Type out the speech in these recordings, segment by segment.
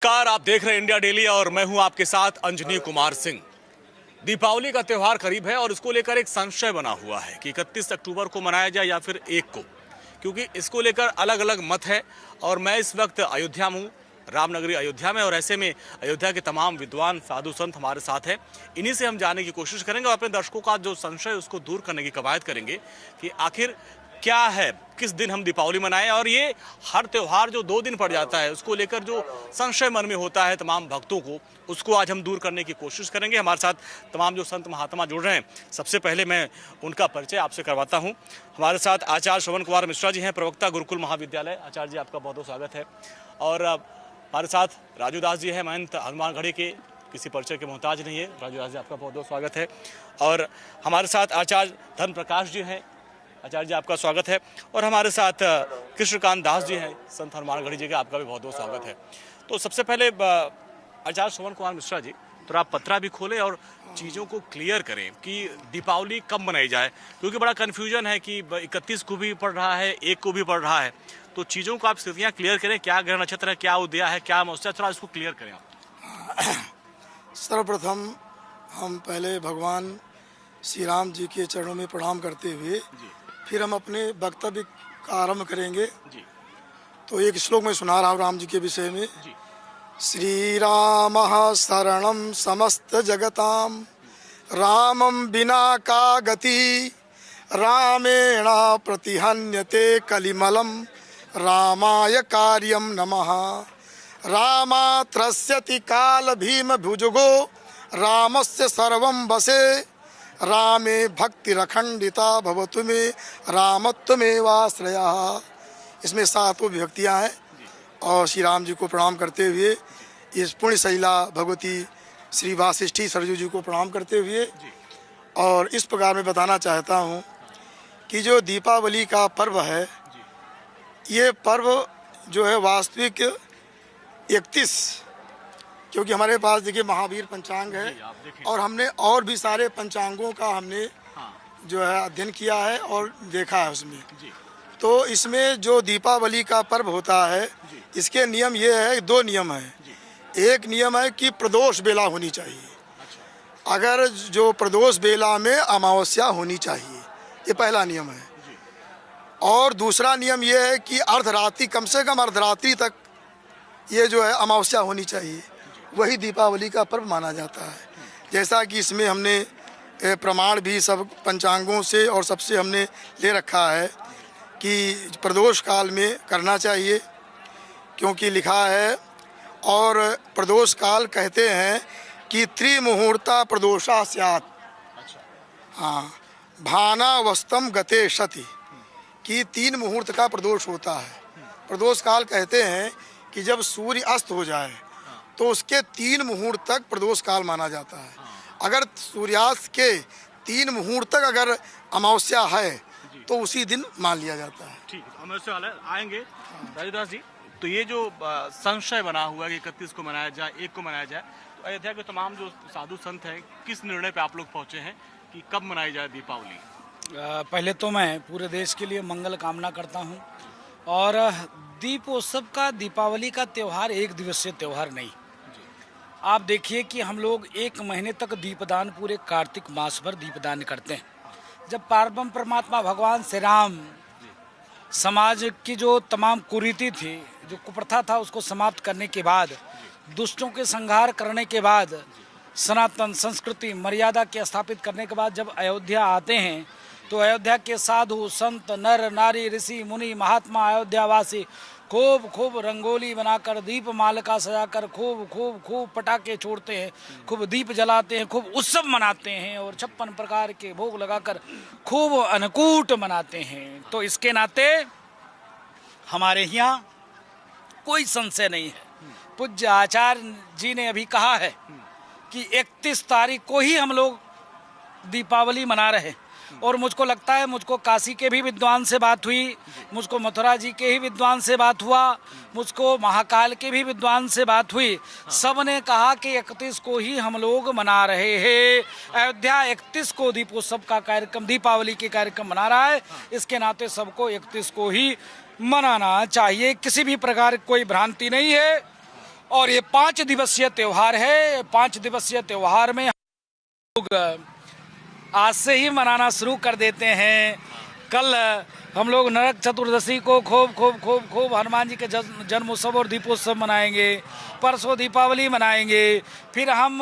नमस्कार, आप देख रहे हैं इंडिया डेली और मैं हूं आपके साथ अंजनी कुमार सिंह। दीपावली का त्यौहार करीब है और इसको लेकर एक संशय बना हुआ है कि 31 अक्टूबर को मनाया जाए या फिर 1 को, क्योंकि इसको लेकर अलग अलग मत है। और मैं इस वक्त अयोध्या में हूँ, रामनगरी अयोध्या में, और ऐसे में अयोध्या के तमाम विद्वान साधु संत हमारे साथ हैं। इन्हीं से हम जानने की कोशिश करेंगे और अपने दर्शकों का जो संशय है उसको दूर करने की कवायद करेंगे कि आखिर क्या है, किस दिन हम दीपावली मनाएं। और ये हर त्यौहार जो 2 दिन पड़ जाता है उसको लेकर जो संशय मन में होता है तमाम भक्तों को, उसको आज हम दूर करने की कोशिश करेंगे। हमारे साथ तमाम जो संत महात्मा जुड़ रहे हैं, सबसे पहले मैं उनका परिचय आपसे करवाता हूं। हमारे साथ आचार्य श्रवण कुमार मिश्रा जी हैं, प्रवक्ता गुरुकुल महाविद्यालय। आचार्य जी, आपका बहुत बहुत स्वागत है। और हमारे साथ राजू दास जी हैं, महंत हनुमानगढ़ी के, किसी परिचय के मोहताज नहीं है। राजू दास जी, आपका बहुत बहुत स्वागत है। और हमारे साथ आचार्य धर्म प्रकाश जी हैं। आचार्य जी, आपका स्वागत है। और हमारे साथ कृष्णकांत दास जी हैं, संत हनुमानगढ़ी जी का, आपका भी बहुत बहुत स्वागत है। तो सबसे पहले आचार्य श्रवण कुमार मिश्रा जी, तो आप पत्रा भी खोलें और चीज़ों को क्लियर करें कि दीपावली कब मनाई जाए, क्योंकि बड़ा कन्फ्यूजन है कि 31 को भी पड़ रहा है, 1 को भी पड़ रहा है। तो चीज़ों को आप स्थितियाँ क्लियर करें, क्या ग्रह नक्षत्र है, क्या उदया है, क्या अमावस्या, थोड़ा इसको क्लियर करें आप। सर्वप्रथम हम पहले भगवान श्री राम जी के चरणों में प्रणाम करते हुए फिर हम अपने वक्तव्य का आरंभ करेंगे। तो एक श्लोक में सुना रहा हूँ राम जी के विषय में। श्री राम शरणम समस्त जगताम, रामम बिना का गति, रामेण प्रतिहन्यते कलिमलम, रामाय कार्यम नमः। रामात्रस्यति काल भीम भुजगो, रामस्य सर्वं वसे, रामे भक्ति रखंडिता भवतु मे, रामत्वमेवाश्रयः। इसमें 7 विभक्तियाँ हैं। और श्री राम जी को प्रणाम करते हुए, इस पुण्य शैला भगवती श्री वासिष्ठी सरजू जी को प्रणाम करते हुए, और इस प्रकार मैं बताना चाहता हूँ कि जो दीपावली का पर्व है, ये पर्व जो है वास्तविक 31, क्योंकि हमारे पास देखिए महावीर पंचांग है और हमने और भी सारे पंचांगों का हमने जो है अध्ययन किया है और देखा है उसमें। तो इसमें जो दीपावली का पर्व होता है, इसके नियम ये है, 2 नियम है। एक नियम है कि प्रदोष बेला होनी चाहिए। अगर जो प्रदोष बेला में अमावस्या होनी चाहिए, ये पहला नियम है। और दूसरा नियम ये है कि अर्धरात्रि, कम से कम अर्धरात्रि तक ये जो है अमावस्या होनी चाहिए। वही दीपावली का पर्व माना जाता है। जैसा कि इसमें हमने प्रमाण भी सब पंचांगों से और सबसे हमने ले रखा है कि प्रदोष काल में करना चाहिए, क्योंकि लिखा है। और प्रदोष काल कहते हैं कि त्रिमुहूर्ता प्रदोषा स्यात्, हाँ, भानावस्तम गते शति, कि 3 मुहूर्त का प्रदोष होता है। प्रदोष काल कहते हैं कि जब सूर्य अस्त हो जाए तो उसके 3 मुहूर्त तक प्रदोष काल माना जाता है। अगर सूर्यास्त के 3 मुहूर्त तक अगर अमावस्या है तो उसी दिन मान लिया जाता है। ठीक है, अमावस्या वाले आएंगे। राजदास जी, तो ये जो संशय बना हुआ है कि 31 को मनाया जाए, 1 को मनाया जाए, तो अयोध्या के तमाम जो साधु संत हैं, किस निर्णय पे आप लोग पहुंचे हैं कि कब मनाई जाए दीपावली? पहले तो मैं पूरे देश के लिए मंगल कामना करता हूं। और दीपोत्सव का, दीपावली का त्यौहार 1 दिवसीय त्यौहार नहीं। आप देखिए कि हम लोग 1 महीने तक दीपदान, पूरे कार्तिक मास भर दीपदान करते हैं। जब पारब्रह्म परमात्मा भगवान श्री राम समाज की जो तमाम कुरीति थी, जो कुप्रथा था, उसको समाप्त करने के बाद, दुष्टों के संहार करने के बाद, सनातन संस्कृति मर्यादा के स्थापित करने के बाद जब अयोध्या आते हैं, तो अयोध्या के साधु संत, नर नारी, ऋषि मुनि, महात्मा, अयोध्यावासी खूब रंगोली बनाकर, दीप मालिका सजाकर खूब पटाखे छोड़ते हैं, खूब दीप जलाते हैं, खूब उत्सव मनाते हैं और 56 प्रकार के भोग लगाकर खूब अन्नकूट मनाते हैं। तो इसके नाते हमारे यहाँ कोई संशय नहीं है। पूज्य आचार्य जी ने अभी कहा है कि 31 तारीख को ही हम लोग दीपावली मना रहे हैं। और मुझको लगता है, मुझको काशी के भी विद्वान से बात हुई, मुझको मथुरा जी के ही विद्वान से बात हुआ, मुझको महाकाल के भी विद्वान से बात हुई। सब ने कहा कि 31 को ही हम लोग मना रहे हैं। अयोध्या 31 को दीपोत्सव का कार्यक्रम, दीपावली के कार्यक्रम मना रहा है। इसके नाते सबको 31 को ही मनाना चाहिए। किसी भी प्रकार कोई भ्रांति नहीं है। और ये 5 दिवसीय त्यौहार है। 5 दिवसीय त्यौहार में लोग आज से ही मनाना शुरू कर देते हैं। कल हम लोग नरक चतुर्दशी को खूब हनुमान जी के जन्मोत्सव और दीपोत्सव मनाएंगे। परसों दीपावली मनाएंगे, फिर हम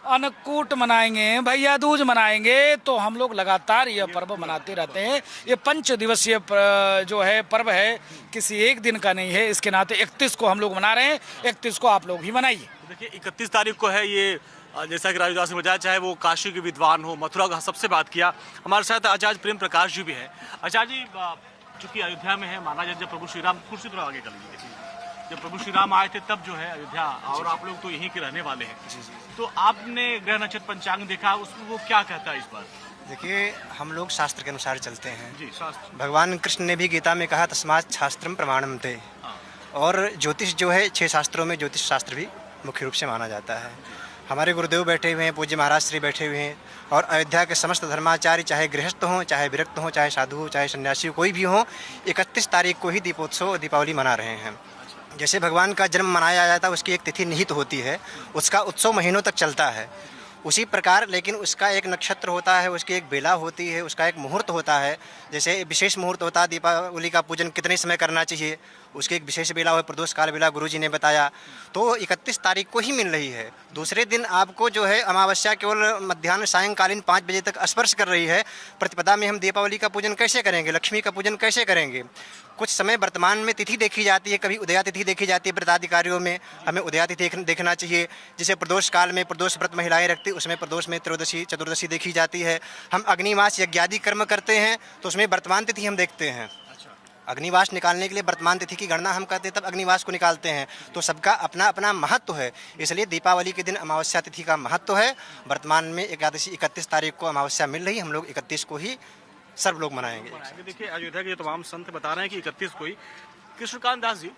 अन्नकूट मनाएंगे, भैया दूज मनाएंगे। तो हम लोग लगातार यह पर्व मनाते रहते हैं। ये 5 दिवसीय जो है पर्व है, किसी एक दिन का नहीं है। इसके नाते 31 को हम लोग मना रहे हैं, 31 को आप लोग भी मनाइए। देखिए 31 तारीख को है ये, जैसा कि राजू दास ने बताया, चाहे वो काशी के विद्वान हो, मथुरा का सबसे बात किया। हमारे साथ आचार्य प्रेम प्रकाश जी भी है। आचार्य जी, चूंकि अयोध्या में है, माना जाए जब प्रभु श्री राम, कुर्सी थोड़ा आगे कर लीजिए, जब प्रभु श्री राम आए थे तब जो है अयोध्या, और आप लोग तो यहीं के रहने वाले हैं, तो आपने ग्रह नक्षत्र पंचांग देखा, उसमें वो क्या कहता है इस बार? देखिए, हम लोग शास्त्र के अनुसार चलते हैं जी, शास्त्र। भगवान कृष्ण ने भी गीता में कहा तस्मात् शास्त्रम प्रमाणम ते। और ज्योतिष जो है 6 शास्त्रों में ज्योतिष शास्त्र भी मुख्य रूप से माना जाता है। हमारे गुरुदेव बैठे हुए हैं, पूज्य महाराज श्री बैठे हुए हैं, और अयोध्या के समस्त धर्माचार्य, चाहे गृहस्थ हों, चाहे विरक्त हों, चाहे साधु हो, चाहे सन्यासी हो, कोई भी हो, 31 तारीख को ही दीपोत्सव और दीपावली मना रहे हैं। जैसे भगवान का जन्म मनाया जाता है, उसकी एक तिथि निहित होती है, उसका उत्सव महीनों तक चलता है। उसी प्रकार लेकिन उसका एक नक्षत्र होता है, उसकी एक बेला होती है, उसका एक मुहूर्त होता है। जैसे विशेष मुहूर्त होता है दीपावली का पूजन कितने समय करना चाहिए, उसकी एक विशेष बेला हो, प्रदोष काल बेला गुरुजी ने बताया। तो 31 तारीख को ही मिल रही है। दूसरे दिन आपको जो है अमावस्या केवल मध्याह्न सायंकालीन 5 बजे तक स्पर्श कर रही है। प्रतिपदा में हम दीपावली का पूजन कैसे करेंगे, लक्ष्मी का पूजन कैसे करेंगे? कुछ समय वर्तमान में तिथि देखी जाती है, कभी उदया तिथि देखी जाती है व्रताधिकारियों में, हमें उदया तिथि देखना चाहिए। जैसे प्रदोष काल में प्रदोष व्रत महिलाएं रखती, उसमें प्रदोष में त्रयोदशी चतुर्दशी देखी जाती है। हम अग्निवास यज्ञादि कर्म करते हैं तो उसमें वर्तमान तिथि हम देखते हैं। अग्निवास निकालने के लिए वर्तमान तिथि की गणना हम करते हैं, तब अग्निवास को निकालते हैं। तो सबका अपना अपना महत्व है, इसलिए दीपावली के दिन अमावस्या तिथि का महत्व है। वर्तमान में एकादशी 31 तारीख को अमावस्या मिल रही, हम लोग 31 को ही सब लोग मनाएंगे। देखिए अयोध्या के तमाम संत बता रहे हैं कि 31 को ही। कृष्णकांत दास जी,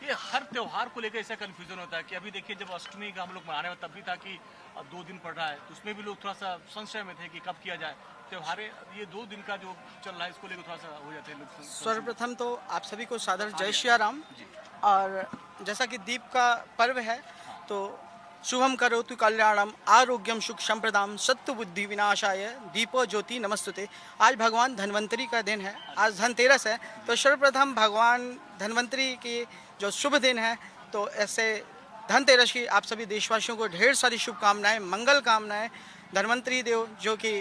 ये हर त्योहार को लेकर ऐसा कंफ्यूजन होता है कि अभी देखिए जब अष्टमी का हम लोग मनाने में तब भी था कि अब 2 दिन पड़ रहा है, तो उसमें भी लोग थोड़ा सा संशय में थे कि कब किया जाए त्योहार। ये 2 दिन का जो चल रहा है इसको लेकर थोड़ा सा हो जाते हैं लोग। सर्वप्रथम तो आप सभी को सादर जय श्री राम। और जैसा कि दीप का पर्व है, तो शुभम करोतु कल्याणम आरोग्यम सुख संप्रदाम सत्व बुद्धि विनाशाय दीपो ज्योति नमस्तुते। आज भगवान धन्वंतरी का दिन है, आज धनतेरस है। तो सर्वप्रथम भगवान धन्वंतरी की जो शुभ दिन है, तो ऐसे धनतेरस की आप सभी देशवासियों को ढेर सारी शुभकामनाएं, मंगल कामनाएं। धन्वंतरी देव जो कि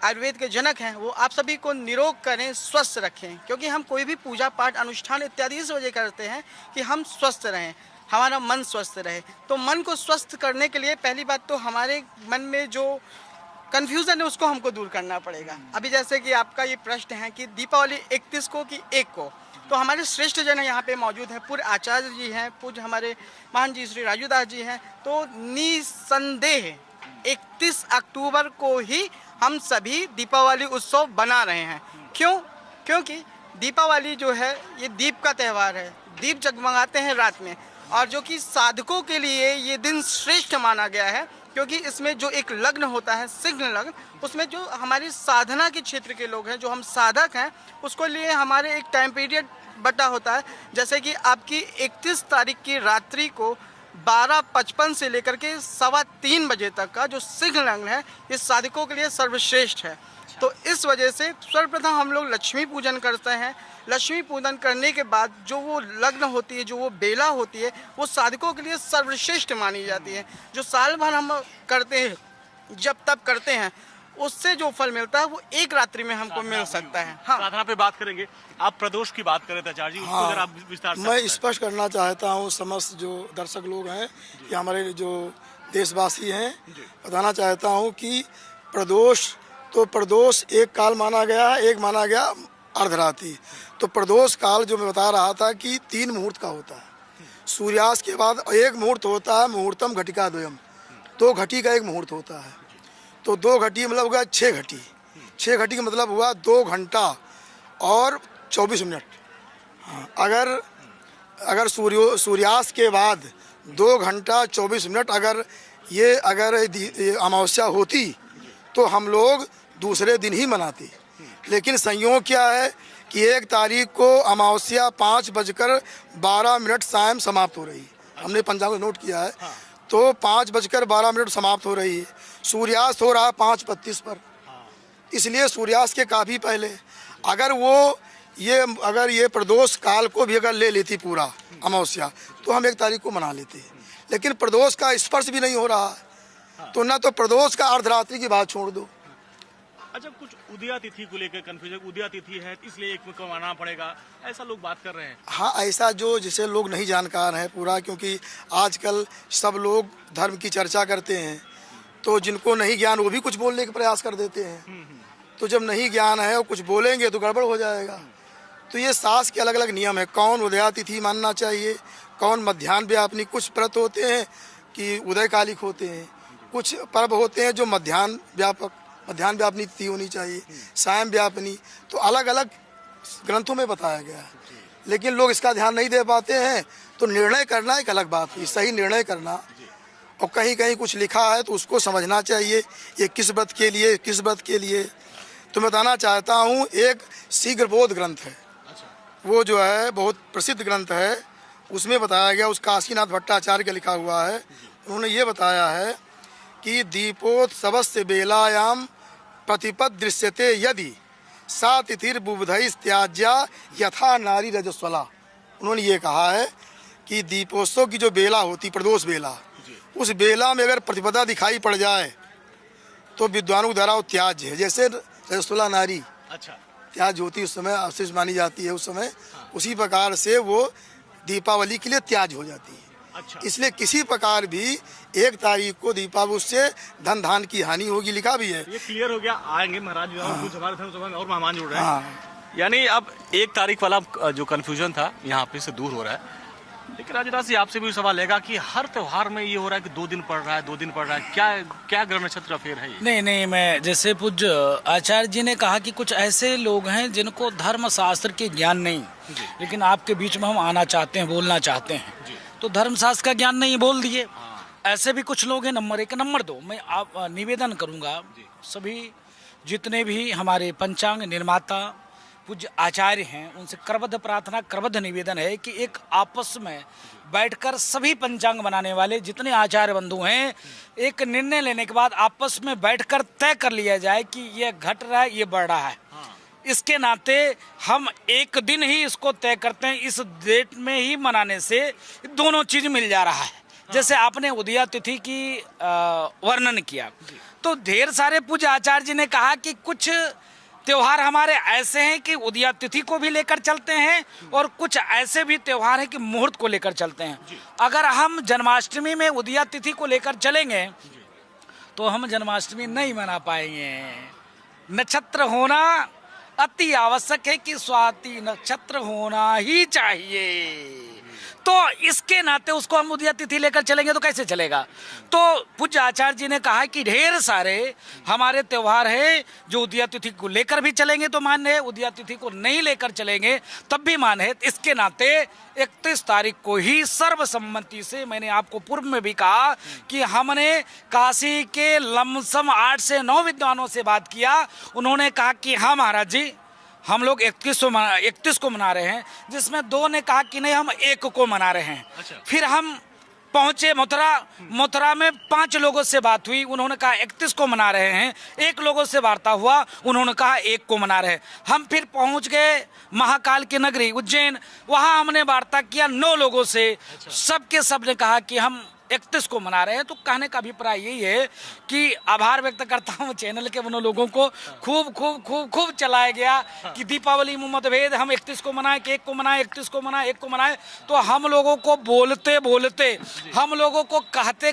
आयुर्वेद के जनक हैं, वो आप सभी को निरोग करें, स्वस्थ रखें। क्योंकि हम कोई भी पूजा पाठ अनुष्ठान इत्यादि इस वजह करते हैं कि हम स्वस्थ रहें, हमारा मन स्वस्थ रहे। तो मन को स्वस्थ करने के लिए पहली बात तो हमारे मन में जो कन्फ्यूज़न है उसको हमको दूर करना पड़ेगा। अभी जैसे कि आपका ये प्रश्न है कि दीपावली 31 को कि 1 को, तो हमारे श्रेष्ठ जन यहाँ पे मौजूद हैं, पूर्व आचार्य जी हैं, पूज्य हमारे महान जी श्री राजू दास जी हैं। तो निसंदेह 31 अक्टूबर को ही हम सभी दीपावली उत्सव बना रहे हैं। क्यों? क्योंकि दीपावली जो है ये दीप का त्यौहार है, दीप जगमगाते हैं रात में, और जो कि साधकों के लिए ये दिन श्रेष्ठ माना गया है। क्योंकि इसमें जो एक लग्न होता है, सिग्न लग्न, उसमें जो हमारी साधना के क्षेत्र के लोग हैं, जो हम साधक हैं, उसको लिए हमारे एक टाइम पीरियड बटा होता है। जैसे कि आपकी 31 तारीख की रात्रि को 12:55 से लेकर के 3:15 बजे तक का जो सिग्न लग्न है, ये साधकों के लिए सर्वश्रेष्ठ है। तो इस वजह से सर्वप्रथम हम लोग लक्ष्मी पूजन करते हैं। लक्ष्मी पूजन करने के बाद जो वो लग्न होती है, जो वो बेला होती है, वो साधकों के लिए सर्वश्रेष्ठ मानी जाती है। जो साल भर हम करते हैं, जब तब करते हैं, उससे जो फल मिलता है वो एक रात्रि में हमको मिल सकता है। हाँ, साधना पे बात करेंगे। आप प्रदोष की बात कर रहे थे आचार्य जी, उसको जरा आप विस्तार से मैं स्पष्ट करना चाहता हूँ समस्त जो दर्शक लोग हैं या हमारे जो देशवासी हैं, बताना चाहता हूँ कि प्रदोष एक काल माना गया है, एक माना गया अर्धरात्रि। तो प्रदोष काल जो मैं बता रहा था कि 3 मुहूर्त का होता है। सूर्यास्त के बाद एक मुहूर्त होता है, मुहूर्तम घटिका द्वयम, 2 घटी का एक मुहूर्त होता है। तो 2 घटी मतलब हुआ 6 घटी। 6 घटी का मतलब हुआ 2 घंटा और 24 मिनट। हाँ, अगर सूर्यास्त के बाद 2 घंटा 24 मिनट अगर ये अमावस्या होती तो हम लोग दूसरे दिन ही मनाते। लेकिन संयोग क्या है कि 1 तारीख को अमावस्या 5:12 सायं समाप्त हो रही, हमने पंचांग में नोट किया है। तो 5:12 समाप्त हो रही है, सूर्यास्त हो रहा है 5:32 पर। इसलिए सूर्यास्त के काफ़ी पहले अगर ये प्रदोष काल को भी अगर ले लेती पूरा अमावस्या, तो हम 1 तारीख को मना लेते हैं। लेकिन प्रदोष का स्पर्श भी नहीं हो रहा है, तो ना तो प्रदोष का अर्धरात्रि की बात छोड़ दो। अच्छा, कुछ उदया तिथि को लेकर कंफ्यूजन, उदया तिथि है इसलिए एक को मानना पड़ेगा, ऐसा लोग बात कर रहे हैं। हाँ, ऐसा जिसे लोग नहीं जानकार हैं पूरा, क्योंकि आजकल सब लोग धर्म की चर्चा करते हैं, तो जिनको नहीं ज्ञान वो भी कुछ बोलने का प्रयास कर देते हैं। तो जब नहीं ज्ञान है और कुछ बोलेंगे तो गड़बड़ हो जाएगा। तो ये शास्त्र के अलग अलग नियम है, कौन उदया तिथि मानना चाहिए, कौन मध्याह्न व्यापनी। कुछ व्रत होते हैं कि उदयकालिक होते हैं, कुछ पर्व होते हैं जो मध्याह्न व्यापनी तिथि होनी चाहिए, सायं व्यापनी। तो अलग अलग ग्रंथों में बताया गया है, लेकिन लोग इसका ध्यान नहीं दे पाते हैं। तो निर्णय करना एक अलग बात है, सही निर्णय करना। और कहीं कहीं कुछ लिखा है तो उसको समझना चाहिए, ये किस व्रत के लिए, किस व्रत के लिए। तो मैं बताना चाहता हूँ, एक शीघ्र बोध ग्रंथ है, वो जो है बहुत प्रसिद्ध ग्रंथ है। उसमें बताया गया, उस काशीनाथ भट्टाचार्य का लिखा हुआ है, उन्होंने ये बताया है कि दीपोत्सवस्य बेलायाम प्रतिपद दृश्यते यदि सा तिथिर्बुबधैस्त्याज्या यथा नारी रजस्वला। उन्होंने ये कहा है कि दीपोत्सव की जो बेला होती, प्रदोष बेला, उस बेला में अगर प्रतिपदा दिखाई पड़ जाए तो विद्वानों द्वारा वो त्याज्य है। जैसे रजस्वला नारी त्याज्य होती है, उस समय अवशिष्ट मानी जाती है उस समय, उसी प्रकार से वो दीपावली के लिए त्याज्य हो जाती है। इसलिए किसी प्रकार भी 1 तारीख को दीपावली से धन धान की हानि होगी, लिखा भी है। ये क्लियर हो गया। आएंगे महाराज, कुछ हमारे धर्म सभा में और मेहमान जुड़ रहे हैं। यानी अब 1 तारीख वाला जो कंफ्यूजन था यहाँ पे से दूर हो रहा है। लेकिन राजदास जी, आपसे भी सवाल लेगा कि हर त्योहार में ये हो रहा है कि 2 दिन पड़ रहा है, 2 दिन पड़ रहा है, क्या ग्रह नक्षत्र फेर है ये? नहीं, मैं जैसे पूज्य आचार्य जी ने कहा कि कुछ ऐसे लोग हैं जिनको धर्म शास्त्र के ज्ञान नहीं, लेकिन आपके बीच में हम आना चाहते हैं, बोलना चाहते हैं, तो धर्म शास्त्र का ज्ञान नहीं बोल दिए। ऐसे भी कुछ लोग हैं। नंबर 1। नंबर 2, मैं आप निवेदन करूंगा, सभी जितने भी हमारे पंचांग निर्माता पूज्य आचार्य हैं, उनसे करबद्ध प्रार्थना, करबद्ध निवेदन है कि एक आपस में बैठकर सभी पंचांग बनाने वाले जितने आचार्य बंधु हैं, एक निर्णय लेने के बाद आपस में बैठकर तय कर लिया जाए कि ये घट रहा है, ये बढ़ रहा है। इसके नाते हम एक दिन ही इसको तय करते हैं, इस डेट में ही मनाने से दोनों चीज मिल जा रहा है। जैसे आपने उदया तिथि की वर्णन किया, तो ढेर सारे पूज्य आचार्य जी ने कहा कि कुछ त्योहार हमारे ऐसे हैं कि उदया तिथि को भी लेकर चलते हैं, और कुछ ऐसे भी त्योहार हैं कि मुहूर्त को लेकर चलते हैं। अगर हम जन्माष्टमी में उदया तिथि को लेकर चलेंगे तो हम जन्माष्टमी नहीं मना पाएंगे। नक्षत्र होना अति आवश्यक है कि स्वाति नक्षत्र होना ही चाहिए। तो इसके नाते उसको हम उदया तिथि लेकर चलेंगे तो कैसे चलेगा? तो पूज्य आचार्य जी ने कहा कि ढेर सारे हमारे त्योहार हैं जो उदया तिथि को लेकर भी चलेंगे तो मान्य है, उदया तिथि को नहीं लेकर चलेंगे तब भी मान्य है। इसके नाते 31 तारीख को ही सर्वसम्मति से, मैंने आपको पूर्व में भी कहा कि हमने काशी के लमसम 8 से 9 विद्वानों से बात किया। उन्होंने कहा कि हाँ महाराज जी, हम लोग 31 को मना रहे हैं, जिसमें 2 ने कहा कि नहीं हम 1 को मना रहे हैं। फिर हम पहुंचे मथुरा में 5 लोगों से बात हुई, उन्होंने कहा 31 को मना रहे हैं। 1 लोगों से वार्ता हुआ, उन्होंने कहा 1 को मना रहे हैं। हम फिर पहुंच गए महाकाल की नगरी उज्जैन, वहां हमने वार्ता किया 9 लोगों से, सबके सब ने कहा कि हम 31 को मना रहे हैं। तो कहने का अभिप्राय यही है कि आभार व्यक्त करता हूँ चैनल के उन लोगों को, खूब चलाया गया कि दीपावली में मतभेद, हम 31 को मनाएं कि 1 को मनाएं, 31 को मनाएं 1 को मनाएं। तो हम लोगों को बोलते हम लोगों को कहते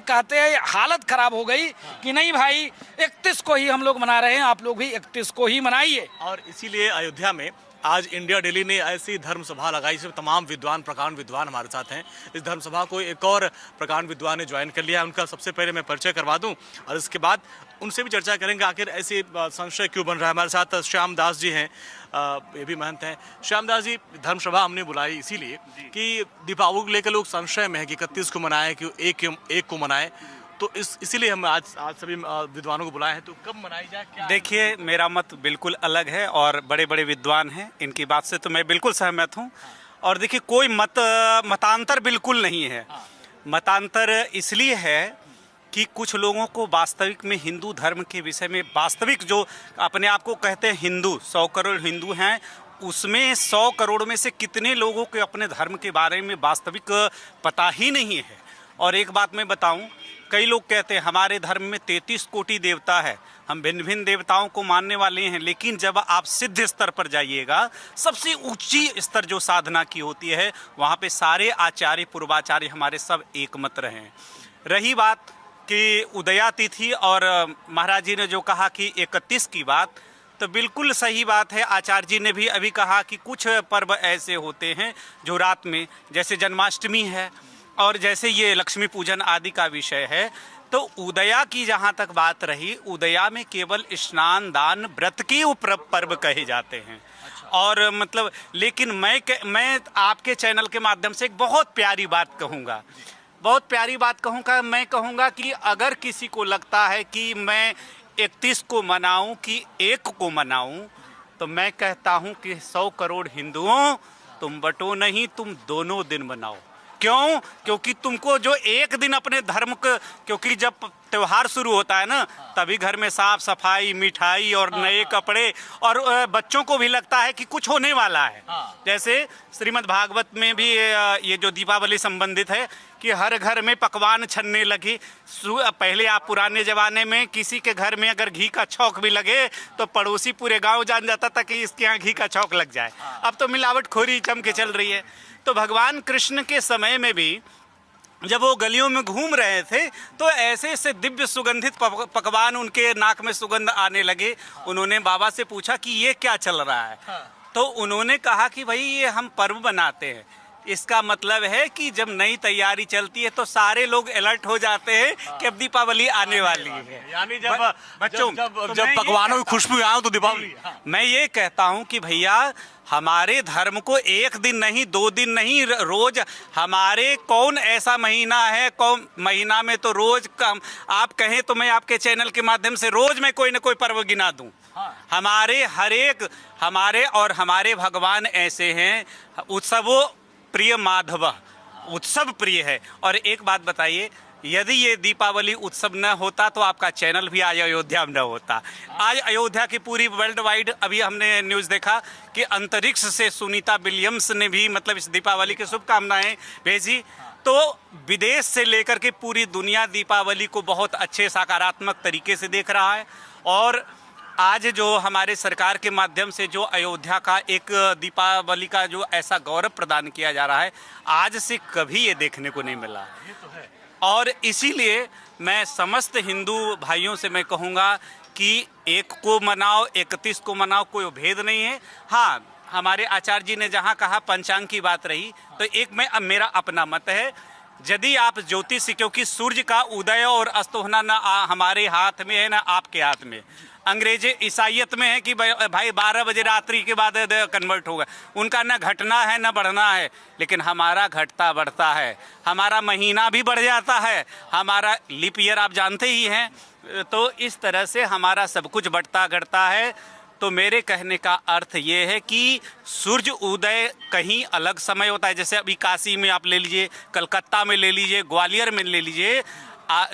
हालत खराब हो गई कि नहीं भाई 31 को ही हम लोग मना रहे हैं, आप लोग भी 31 को ही मनाइए। और इसीलिए अयोध्या में आज इंडिया डेली ने ऐसी धर्म सभा लगाई, इसमें तमाम विद्वान, प्रकांड विद्वान हमारे साथ हैं। इस धर्म सभा को एक और प्रकांड विद्वान ने ज्वाइन कर लिया है, उनका सबसे पहले मैं परिचय करवा दूं और इसके बाद उनसे भी चर्चा करेंगे आखिर ऐसे संशय क्यों बन रहा है। हमारे साथ श्याम दास जी हैं, ये भी महंत हैं। श्याम दास जी, धर्म सभा हमने बुलाई इसीलिए कि दीपावली को लेकर लोग संशय में है कि 31 को मनाएं कि 1 को मनाएं, तो इसीलिए हम आज सभी विद्वानों को बुलाए हैं। तो कब मनाई जाए, क्या? देखिए, मेरा मत बिल्कुल अलग है और बड़े बड़े विद्वान हैं, इनकी बात से तो मैं बिल्कुल सहमत हूं। और देखिए, कोई मतांतर बिल्कुल नहीं है। मतांतर इसलिए है कि कुछ लोगों को वास्तविक में हिंदू धर्म के विषय में, वास्तविक जो अपने आप को कहते हैं हिंदू, 100 करोड़ हिंदू हैं, उसमें 100 करोड़ में से कितने लोगों के अपने धर्म के बारे में वास्तविक पता ही नहीं है। और एक बात मैं बताऊं, कई लोग कहते हैं हमारे धर्म में 33 कोटि देवता है, हम भिन्न भिन्न देवताओं को मानने वाले हैं, लेकिन जब आप सिद्ध स्तर पर जाइएगा, सबसे ऊंची स्तर जो साधना की होती है, वहाँ पे सारे आचार्य पूर्वाचार्य हमारे सब एक मत रहे हैं। रही बात कि उदया तिथि और महाराज जी ने जो कहा कि 31 की बात, तो बिल्कुल सही बात है। आचार्य जी ने भी अभी कहा कि कुछ पर्व ऐसे होते हैं जो रात में, जैसे जन्माष्टमी है और जैसे ये लक्ष्मी पूजन आदि का विषय है, तो उदया की जहाँ तक बात रही, उदया में केवल स्नान दान व्रत के पर्व कहे जाते हैं। और मतलब लेकिन मैं आपके चैनल के माध्यम से एक बहुत प्यारी बात कहूँगा, बहुत प्यारी बात कहूँगा। मैं कहूँगा कि अगर किसी को लगता है कि मैं 31 को मनाऊं कि 1 को मनाऊं, तो मैं कहता हूं कि 100 करोड़ हिंदुओं, तुम बटो नहीं, तुम दोनों दिन मनाओ। क्यों? क्योंकि तुमको जो एक दिन अपने धर्म का, क्योंकि जब त्यौहार शुरू होता है ना, तभी घर में साफ सफाई, मिठाई और नए कपड़े, और बच्चों को भी लगता है कि कुछ होने वाला है। जैसे श्रीमद् भागवत में भी ये जो दीपावली संबंधित है कि हर घर में पकवान छनने लगे। पहले आप पुराने ज़माने में किसी के घर में अगर घी का छौंक भी लगे तो पड़ोसी पूरे गांव जान जाता था कि इसके यहाँ घी का छौंक लग जाए। अब तो मिलावटखोरी जम के चल रही है। तो भगवान कृष्ण के समय में भी जब वो गलियों में घूम रहे थे तो ऐसे ऐसे दिव्य सुगंधित पकवान उनके नाक में सुगंध आने लगे। उन्होंने बाबा से पूछा कि ये क्या चल रहा है? तो उन्होंने कहा कि भाई ये हम पर्व बनाते हैं। इसका मतलब है कि जब नई तैयारी चलती है तो सारे लोग अलर्ट हो जाते हैं कि अब दीपावली आने वाली है। यानी जब बच्चों जब पकवानों की खुशबू आए तो दीपावली। मैं ये कहता हूँ कि भैया हमारे धर्म को 1 दिन नहीं, 2 दिन नहीं, रोज हमारे कौन ऐसा महीना है, कौन महीना में तो रोज कम आप कहें तो मैं आपके चैनल के माध्यम से रोज मैं कोई ना कोई पर्व गिना दूं। हमारे हर एक हमारे भगवान ऐसे हैं, उत्सवों प्रिय माधव, उत्सव प्रिय है। और एक बात बताइए, यदि ये दीपावली उत्सव न होता तो आपका चैनल भी आज अयोध्या में न होता। आज अयोध्या की पूरी वर्ल्ड वाइड, अभी हमने न्यूज़ देखा कि अंतरिक्ष से सुनीता विलियम्स ने भी मतलब इस दीपावली की शुभकामनाएं भेजी। तो विदेश से लेकर के पूरी दुनिया दीपावली को बहुत अच्छे सकारात्मक तरीके से देख रहा है। और आज जो हमारे सरकार के माध्यम से जो अयोध्या का एक दीपावली का जो ऐसा गौरव प्रदान किया जा रहा है, आज से कभी ये देखने को नहीं मिला। और इसीलिए मैं समस्त हिंदू भाइयों से मैं कहूँगा कि 1 को मनाओ, 31 को मनाओ, कोई भेद नहीं है। हाँ, हमारे आचार्य जी ने जहाँ कहा पंचांग की बात रही, तो एक मेरा अपना मत है, यदि आप ज्योतिष, क्योंकि सूर्य का उदय और अस्त होना ना हमारे हाथ में है ना आपके हाथ में। अंग्रेजी ईसाइयत में है कि भाई 12 बजे रात्रि के बाद कन्वर्ट होगा, उनका ना घटना है ना बढ़ना है, लेकिन हमारा घटता बढ़ता है, हमारा महीना भी बढ़ जाता है, हमारा लीप ईयर आप जानते ही हैं। तो इस तरह से हमारा सब कुछ बढ़ता घटता है। तो मेरे कहने का अर्थ ये है कि सूर्य उदय कहीं अलग समय होता है, जैसे अभी काशी में आप ले लीजिए, कलकत्ता में ले लीजिए, ग्वालियर में ले लीजिए,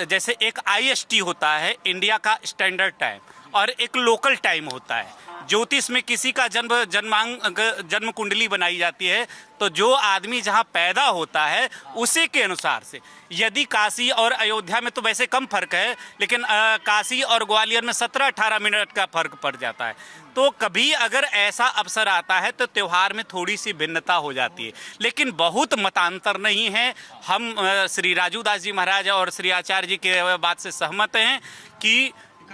जैसे एक IST होता है इंडिया का स्टैंडर्ड टाइम, और एक लोकल टाइम होता है। ज्योतिष में किसी का जन्म कुंडली बनाई जाती है, तो जो आदमी जहाँ पैदा होता है उसी के अनुसार से, यदि काशी और अयोध्या में तो वैसे कम फर्क है, लेकिन काशी और ग्वालियर में 17-18 मिनट का फर्क पड़ जाता है। तो कभी अगर ऐसा अवसर आता है तो त्यौहार में थोड़ी सी भिन्नता हो जाती है, लेकिन बहुत मतांतर नहीं है। हम श्री राजू दास जी महाराज और श्री आचार्य जी के बात से सहमत हैं कि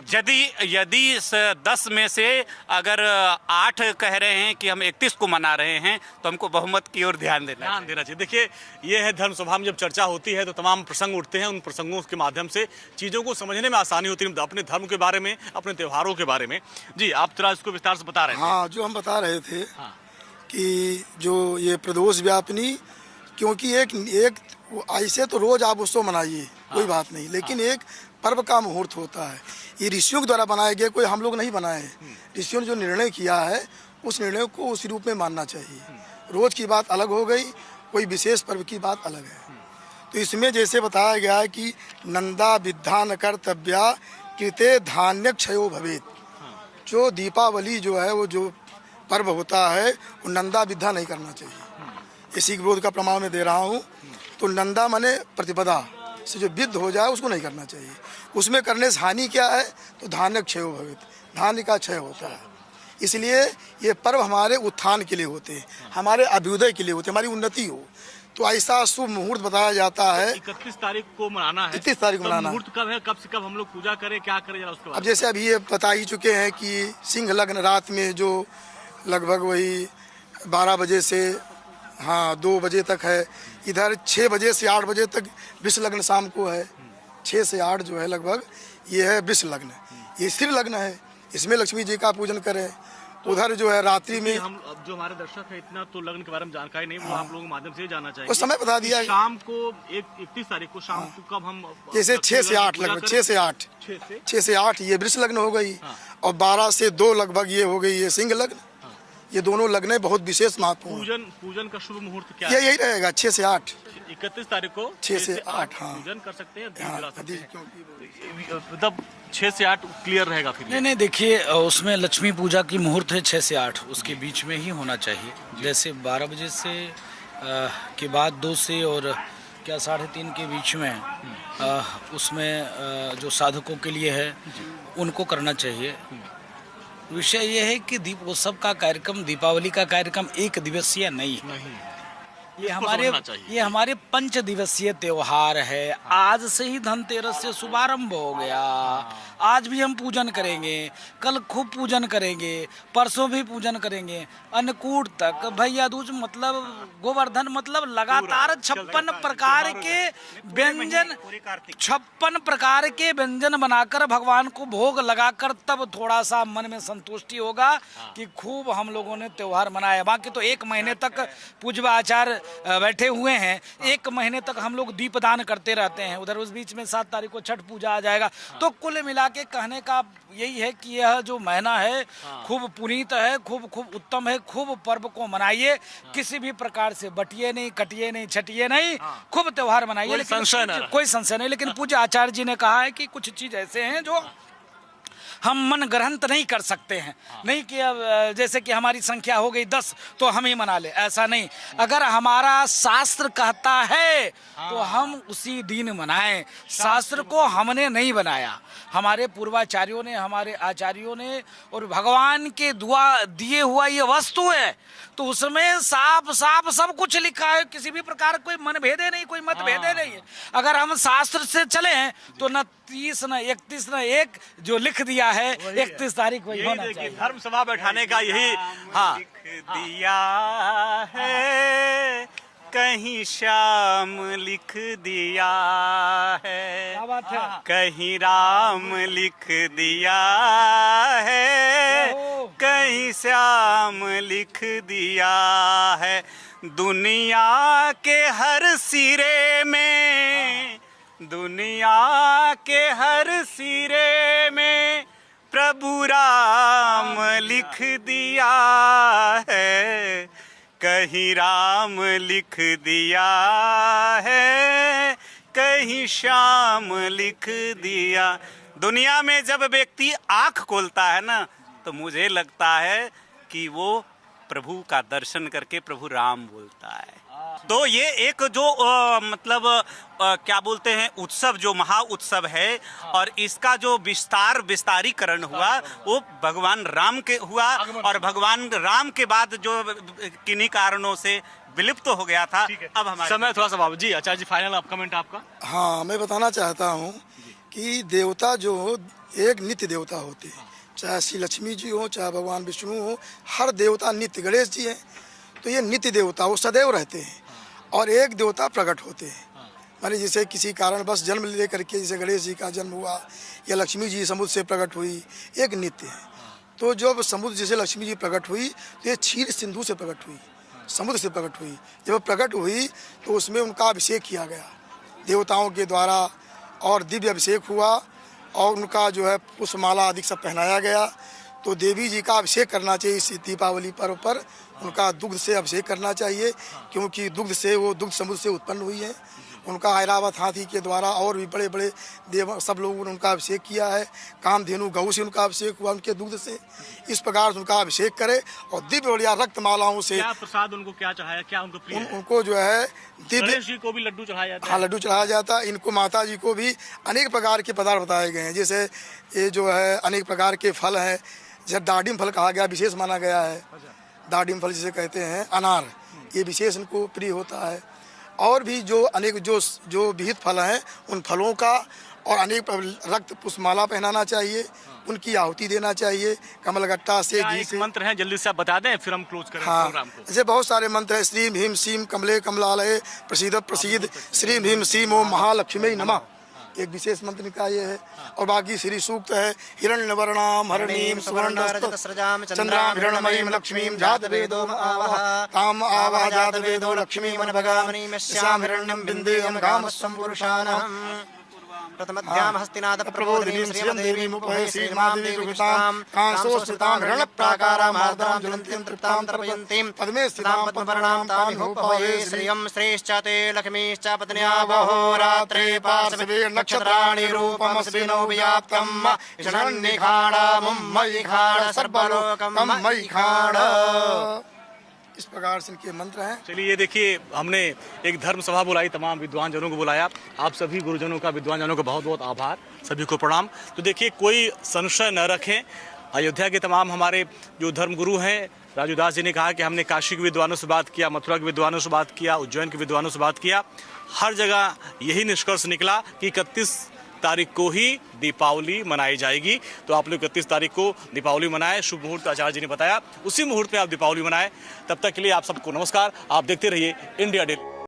यदि 10 में से अगर 8 कह रहे हैं कि हम 31 को मना रहे हैं, तो हमको बहुमत की ओर ध्यान देना चाहिए। देखिए, ये है धर्म सभा में जब चर्चा होती है तो तमाम प्रसंग उठते हैं, उन प्रसंगों के माध्यम से चीज़ों को समझने में आसानी होती है, अपने धर्म के बारे में, अपने त्योहारों के बारे में। जी, आप जरा इसको विस्तार से बता रहे थे। हाँ, जो हम बता रहे थे कि जो ये प्रदोष व्यापनी, क्योंकि एक ऐसे तो रोज आप उसको मनाइए, कोई बात नहीं, लेकिन एक पर्व का मुहूर्त होता है। ये ऋषियों के द्वारा बनाए गए, कोई हम लोग नहीं बनाए हैं। ऋषियों ने जो निर्णय किया है उस निर्णय को उसी रूप में मानना चाहिए। रोज की बात अलग हो गई, कोई विशेष पर्व की बात अलग है। तो इसमें जैसे बताया गया है कि नंदा विद्या न कर्तव्या कृते धान्य क्षयो भवेत। जो दीपावली जो है वो जो पर्व होता है वो नंदा विद्या नहीं करना चाहिए। इसी विरोध का प्रमाण मैं दे रहा हूँ। तो नंदा माने प्रतिपदा से जो विद्ध हो जाए उसको नहीं करना चाहिए। उसमें करने से हानि क्या है? तो धान्य क्षयो भवेत, धान्य का क्षय होता है। इसलिए ये पर्व हमारे उत्थान के लिए होते हैं, हमारे अभ्युदय के लिए होते हैं, हमारी उन्नति हो। तो ऐसा शुभ मुहूर्त बताया जाता है। 31 तारीख को मनाना है। 31 तारीख को मनाना है। मुहूर्त कब है, कब से कब हम लोग पूजा करें, क्या करें जरा उसके बाद। अब जैसे अभी ये बता ही चुके हैं कि सिंह लग्न रात में जो लगभग वही 12 बजे से 2 बजे तक है। इधर 6 बजे से 8 बजे तक वृष लग्न शाम को है। 6 से 8 जो है लगभग ये है वृष लग्न। ये स्त्री लग्न है, इसमें लक्ष्मी जी का पूजन करें। उधर जो है रात्रि में हम अब जो हमारे दर्शक है इतना तो लग्न के बारे में जानकारी नहीं, वो आप लोगों के माध्यम से जानना चाहिए। उस समय बता दिया है। शाम को 31 तारीख को शाम को कब हम जैसे 6 से 8 लगभग 6 से 8 ये वृष लग्न हो गई और 12 से 2 लगभग ये हो गई ये सिंह लग्न। ये दोनों लग्न बहुत विशेष महत्वपूर्ण। पूजन का शुभ मुहूर्त क्या ये है? यही रहेगा 6 से 8। 31 तारीख को 6 से 8 हाँ। पूजन कर सकते हैं, दीप हाँ, जला सकते हैं। क्योंकि मतलब 6 से 8 क्लियर रहेगा फिर ये। नहीं देखिए, उसमें लक्ष्मी पूजा की मुहूर्त है 6 से 8, उसके बीच में ही होना चाहिए। जैसे 12 बजे से के बाद 2 से और क्या 3:30 के बीच में उसमें जो साधकों के लिए है उनको करना चाहिए। विषय ये है कि दीपोत्सव का कार्यक्रम, दीपावली का कार्यक्रम एक दिवसीय नहीं। ये हमारे 5 दिवसीय त्योहार है। आज से ही धनतेरस से शुभारंभ हो गया। आज भी हम पूजन करेंगे, कल खूब पूजन करेंगे, परसों भी पूजन करेंगे, अन्नकूट तक, भैया दूज मतलब गोवर्धन मतलब लगातार 56 प्रकार के व्यंजन 56 प्रकार के व्यंजन बनाकर भगवान को भोग लगाकर तब थोड़ा सा मन में संतुष्टि होगा कि खूब हम लोगों ने त्योहार मनाया। बाकी तो 1 महीने तक पूज्य आचार्य बैठे हुए हैं, 1 महीने तक हम लोग दीपदान करते रहते हैं। उधर उस बीच में 7 तारीख को छठ पूजा आ जाएगा। तो कुल मिला के कहने का यही है कि यह जो महीना है खूब पुनीत है, खूब उत्तम है। खूब पर्व को मनाइए, किसी भी प्रकार से बटिए नहीं, कटिए नहीं, छटिए नहीं, खूब त्योहार मनाइए। कोई संशय नहीं। लेकिन पूज्य आचार्य जी ने कहा है कि कुछ चीज ऐसे हैं जो हम मन ग्रहंत नहीं कर सकते हैं। नहीं कि अब जैसे कि हमारी संख्या हो गई 10 तो हम ही मना ले, ऐसा नहीं। अगर हमारा शास्त्र कहता है तो हम उसी दिन मनाएं। शास्त्र को हमने नहीं बनाया, हमारे पूर्वाचार्यों ने, हमारे आचार्यों ने, और भगवान के दुआ दिए हुआ ये वस्तु है तो उसमें साफ साफ सब कुछ लिखा है। किसी भी प्रकार कोई मन भेदे नहीं, कोई मत भेदे नहीं है। अगर हम शास्त्र से चले तो न 30 न 31 न 1 जो लिख दिया है 31 तारीख वही होना चाहिए। धर्म सभा बैठाने का यही लिख दिया है कहीं श्याम लिख दिया है, क्या बात है? कहीं राम लिख दिया है, कहीं श्याम लिख दिया है। दुनिया के हर सिरे में, दुनिया के हर सिरे में प्रभु राम लिख दिया है, कहीं राम लिख दिया है, कहीं श्याम लिख दिया। दुनिया में जब व्यक्ति आँख खोलता है ना तो मुझे लगता है कि वो प्रभु का दर्शन करके प्रभु राम बोलता है। तो ये एक जो क्या बोलते हैं उत्सव, जो महा उत्सव है और इसका जो विस्तारीकरण हुआ वो भगवान राम के हुआ और भगवान राम के बाद जो किन्हीं कारणों से विलुप्त हो गया था। अब हमारे समय थोड़ा सा बाबू जी, आचार्य जी फाइनल कमेंट आपका। हाँ, मैं बताना चाहता हूँ कि देवता जो एक नित्य देवता होते हैं, चाहे श्री लक्ष्मी जी हो, चाहे भगवान विष्णु हो, हर देवता नित्य। गणेश जी हैं तो ये नित्य देवता, वो सदैव रहते हैं। और एक देवता प्रकट होते हैं, माने जैसे किसी कारण बस जन्म ले करके, जैसे गणेश जी का जन्म हुआ या लक्ष्मी जी समुद्र से प्रकट हुई, एक नित्य है। तो जब समुद्र जैसे लक्ष्मी जी प्रकट हुई तो ये क्षीर सिंधु से प्रकट हुई, समुद्र से प्रकट हुई। जब प्रकट हुई तो उसमें उनका अभिषेक किया गया देवताओं के द्वारा और दिव्य अभिषेक हुआ और उनका जो है पुष्पमाला आदि सब पहनाया गया। तो देवी जी का अभिषेक करना चाहिए इस दीपावली पर्व पर। उनका दुग्ध से अभिषेक करना चाहिए क्योंकि दुग्ध से वो दुग्ध समुद्र से उत्पन्न हुई है उनका ऐरावत हाथी के द्वारा और भी बड़े बड़े देव सब लोगों ने उनका अभिषेक किया है। कामधेनु गऊ से उनका अभिषेक हुआ, उनके दूध से। इस प्रकार से उनका अभिषेक करे और दिव्य बढ़िया रक्तमालाओं से। क्या प्रसाद उनको क्या चढ़ाया, क्या उनको प्रिय है? उनको जो है दिव्य, गणेश जी को भी लड्डू चढ़ाया जाता है। हाँ, लड्डू चढ़ाया जाता है। इनको माता जी को भी अनेक प्रकार के पदार्थ बताए गए हैं, जैसे ये जो है अनेक प्रकार के फल हैं, जैसे दाडिम फल कहा गया, विशेष माना गया है। दाडिम फल जिसे कहते हैं अनार, ये विशेष इनको प्रिय होता है। और भी जो अनेक जो विहित फल हैं, उन फलों का और अनेक रक्त पुष्पमाला पहनाना चाहिए, उनकी आहुति देना चाहिए कमलगट्टा से, क्या घी एक से। मंत्र है, जल्दी से आप बता दें फिर हम क्लोज करें हाँ, प्रोग्राम को। ऐसे बहुत सारे मंत्र हैं। श्रीम ह्रीम सीम कमले कमलालये प्रसीद प्रसीद, श्रीम ह्रीम सीम ओम महालक्ष्मी नमः, एक विशेष मंत्र का ये है। और बाकी श्री सूक्त है, हिरण्यवर्णाम हरणीम सुवर्णस्रजाम चंद्राम हिरण्मयीम लक्ष्मीम जातवेदो आवह ताम आवह जातवेदो लक्ष्मीम अनभगामनीम श्याम हिरण्यम बिंदेयम गामस्वं पुरुषानहम् प्रथमध्याम हस्तिनाद प्रबोधिनीं श्रियं देवीं उपहे श्रीमादेवी दुहितां कांसोस्थितां हिरण्यप्राकारां आर्द्रां ज्वलन्तीं तृप्तां तर्पयन्तीं पद्मे स्थितां पद्मवर्णां तां होपवे श्रियं श्रेश्च ते लक्ष्मीश्च पत्न्या वहोरात्रे पार्श्वे नक्षत्राणि रूपमस्मिनो व्याप्तम् ईशान्यखाडं मयि खाड सर्वलोकं मयि खाड। इस प्रकार से इनके मंत्र हैं। चलिए, ये देखिए, हमने एक धर्म सभा बुलाई, तमाम विद्वान जनों को बुलाया। आप सभी गुरुजनों का, विद्वान जनों का बहुत बहुत आभार, सभी को प्रणाम। तो देखिए, कोई संशय न रखें, अयोध्या के तमाम हमारे जो धर्मगुरु हैं, राजू दास जी ने कहा कि हमने काशी के विद्वानों से बात किया, मथुरा के विद्वानों से बात किया, उज्जैन के विद्वानों से बात किया, हर जगह यही निष्कर्ष निकला कि 31 तारीख को ही दीपावली मनाई जाएगी। तो आप लोग 31 तारीख को दीपावली मनाएं, शुभ मुहूर्त आचार्य जी ने बताया, उसी मुहूर्त में आप दीपावली मनाएं। तब तक के लिए आप सबको नमस्कार। आप देखते रहिए इंडिया डेली।